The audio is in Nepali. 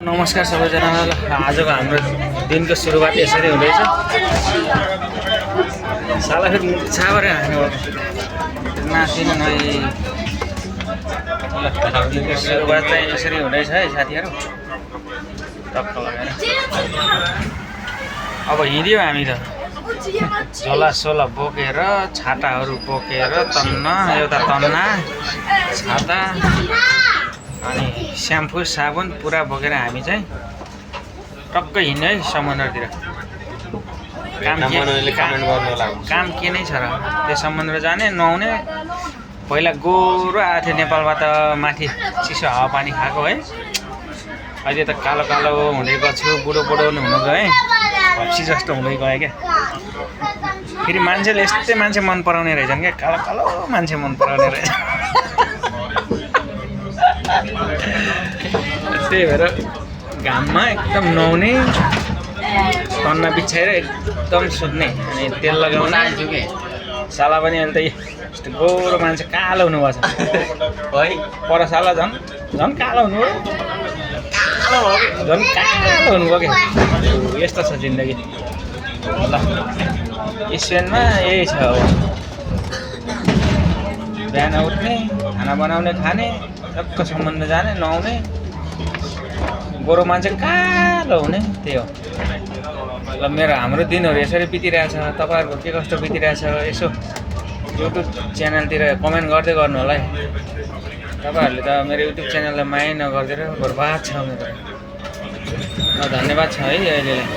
नमस्कार सबैजनालाई। आजको हाम्रो दिनको सुरुवात यसरी हुँदैछ। साला फेरि छाबरे हान्नु नाचिन नै। दिनको सुरुवात चाहिँ यसरी हुँदैछ है साथीहरू। टक्क लगाएर अब हिँड्यो हामी त झोला सोला बोकेर, छाताहरू बोकेर, तन्न एउटा तन्ना छाता अनि स्याम्पू साबुन पुरा बोकेर हामी चाहिँ टक्क हिँड्यो है समुद्रतिर। काम के नै छ र त्यो समुद्र जाने नुहाउने। पहिला गोरो आएको थियो नेपालबाट माथि चिसो हावापानी खाएको है। अहिले त कालो कालो हुँदै गएको छु, बुढो बुढो हुनु गएँ, हप्सी जस्तो हुँदै गएँ क्या। फेरि मान्छेले यस्तै मान्छे मन पराउने रहेछन् क्या, कालो कालो मान्छे मन पराउने रहेछ। त्यही भएर घाममा एकदम नुहाउने, तन्ना बिछाएर एकदम सुत्ने अनि तेल लगाउने। साला पनि अहिले त यस्तो गोरो मान्छे कालो हुनुभएको छ है। पर साला झन् कालो हुनुभयो, झन् कालो हुनुभयो क्या। यस्तो छ जिन्दगी। ल स्पेनमा यही छ अब। बिहान उठ्ने, खाना बनाउने, खाने, टक्क समुद्र जाने, नुहाउने, गोरो मान्छे कालो हुने, त्यही हो। ल हाम्रो दिनहरू यसरी बितिरहेछ। तपाईँहरूको के कस्तो बितिरहेछ यसो युट्युब च्यानलतिर कमेन्ट गर्दै गर्नु होला है। तपाईँहरूले त मेरो युट्युब च्यानललाई माया नगरिदिएर बर्बाद छ मेरो। ल धन्यवाद छ है अहिलेलाई।